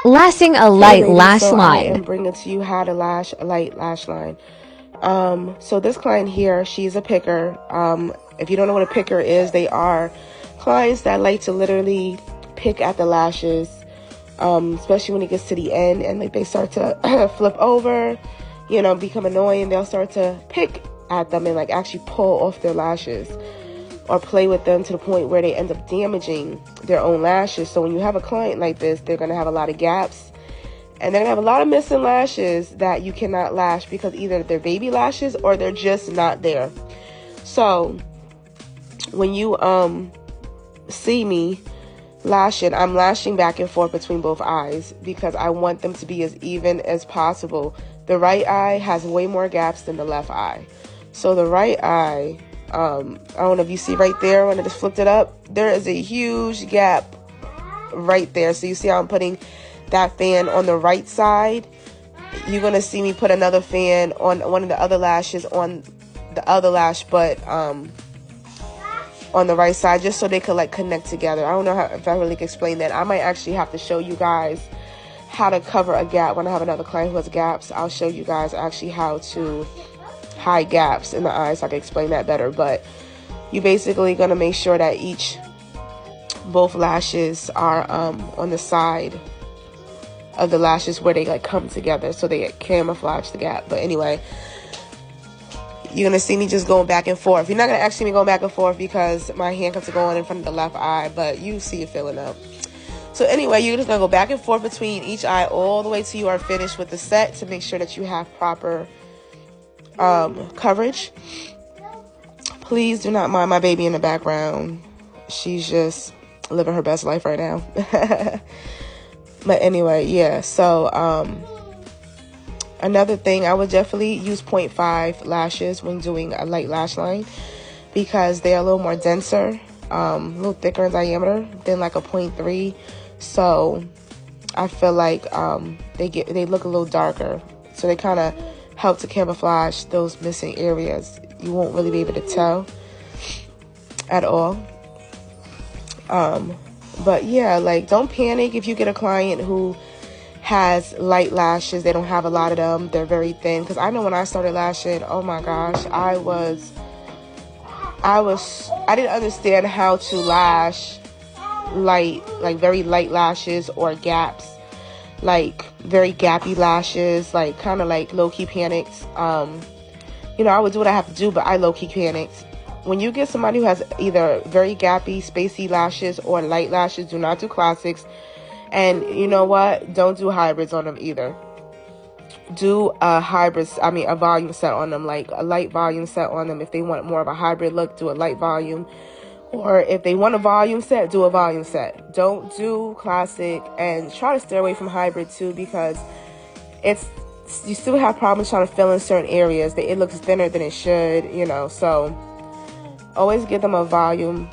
Lashing a Hey light ladies, lash so I am line. bringing to you how to lash a light lash line. So this client here, she's a picker. If you don't know what a picker is, they are clients that like to literally pick at the lashes, especially when it gets to the end and like they start to flip over, you know, become annoying. They'll start to pick at them and like actually pull off their lashes or play with them to the point where they end up damaging their own lashes. So when you have a client like this, they're going to have a lot of gaps and they're going to have a lot of missing lashes that you cannot lash because either they're baby lashes or they're just not there. So when you see me lashing, I'm lashing back and forth between both eyes because I want them to be as even as possible. The right eye has way more gaps than the left eye. So the right eye, I don't know if you see right there when I just flipped it up, there is a huge gap right there. So you see how I'm putting that fan on the right side? You're going to see me put another fan on one of the other lashes on the other lash, but on the right side, just so they could like connect together. I don't know if I really can explain that. I might actually have to show you guys how to cover a gap. When I have another client who has gaps, I'll show you guys actually how to hide gaps in the eyes so I can explain that better. But you basically gonna make sure that both lashes are on the side of the lashes where they like come together so they camouflage the gap. But anyway, you're gonna see me just going back and forth. You're not gonna actually see me going back and forth because my handcuffs are going in front of the left eye, but you see it filling up. So anyway, you're just gonna go back and forth between each eye all the way till you are finished with the set to make sure that you have proper coverage. Please do not mind my baby in the background. She's just living her best life right now. But anyway, yeah, so another thing, I would definitely use 0.5 lashes when doing a light lash line because they're a little more denser, a little thicker in diameter than like a 0.3. So I feel like they look a little darker. So they kind of help to camouflage those missing areas. You won't really be able to tell at all. But yeah, like don't panic if you get a client who has light lashes. They don't have a lot of them. They're very thin. Because I know when I started lashing, oh my gosh, I didn't understand how to lash like very light lashes or gaps, like very gappy lashes, like kind of like low-key panicked. You know, I would do what I have to do, but I low-key panicked. When you get somebody who has either very gappy, spacey lashes or light lashes, do not do classics. And you know what? Don't do hybrids on them either. Do a volume set on them, like a light volume set on them. If they want more of a hybrid look, do a light volume. Or if they want a volume set, do a volume set. Don't do classic, and try to stay away from hybrid too because you still have problems trying to fill in certain areas. It looks thinner than it should, you know. So always give them a volume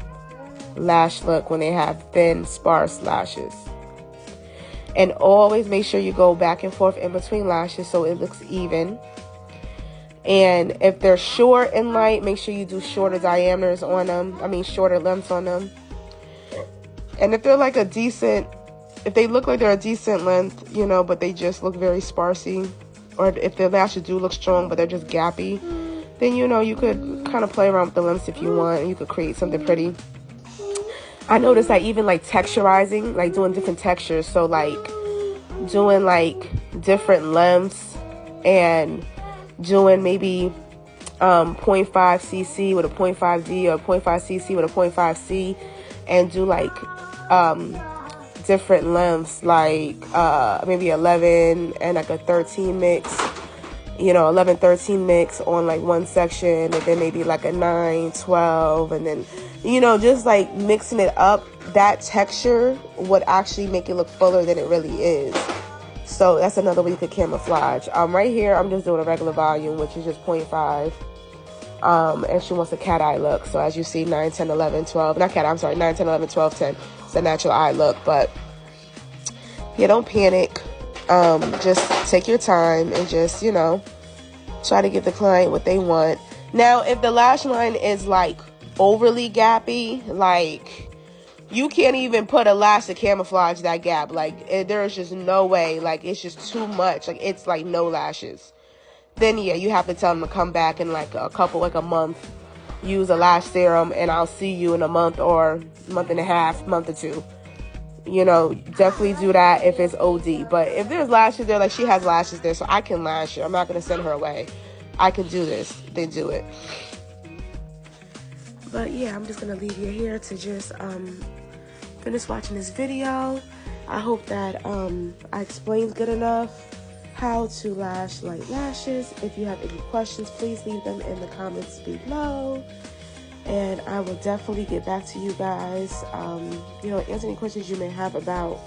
lash look when they have thin, sparse lashes. And always make sure you go back and forth in between lashes so it looks even. And if they're short and light, make sure you do shorter diameters on them. Shorter lengths on them. And if they're like if they look like they're a decent length, you know, but they just look very sparsy, or if their lashes do look strong, but they're just gappy, then, you know, you could kind of play around with the lengths if you want, and you could create something pretty. I noticed that even like texturizing, like doing different textures, so like doing like different lengths and doing maybe 0.5 cc with a 0.5 D or 0.5 cc with a 0.5 C, and do like different lengths, like maybe 11 and like a 13 mix, you know, 11-13 mix on like one section, and then maybe like a 9-12, and then, you know, just like mixing it up. That texture would actually make it look fuller than it really is. So that's another way you could camouflage. Right here, I'm just doing a regular volume, which is just 0.5. And she wants a cat eye look. So as you see, 9, 10, 11, 12. Not cat eye, I'm sorry, 9, 10, 11, 12, 10. It's a natural eye look. But yeah, don't panic. Just take your time and just, you know, try to give the client what they want. Now, if the lash line is like overly gappy, like you can't even put a lash to camouflage that gap. Like, there's just no way. Like, it's just too much. Like, it's like no lashes. Then, yeah, you have to tell them to come back in like a month. Use a lash serum, and I'll see you in a month or month and a half, month or two. You know, definitely do that if it's OD. But if there's lashes there, like she has lashes there, so I can lash her. I'm not going to send her away. I can do this. Then do it. But yeah, I'm just going to leave you here to just finish watching this video. I hope that I explained good enough how to lash light lashes. If you have any questions, please leave them in the comments below. And I will definitely get back to you guys. You know, answer any questions you may have about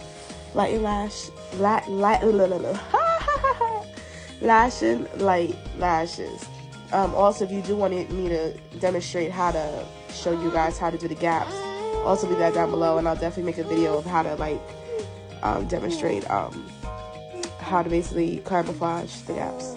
lashing light lashes. Also, if you do want me to demonstrate how to show you guys how to do the gaps, also leave that down below, and I'll definitely make a video of how to like demonstrate how to basically camouflage the gaps.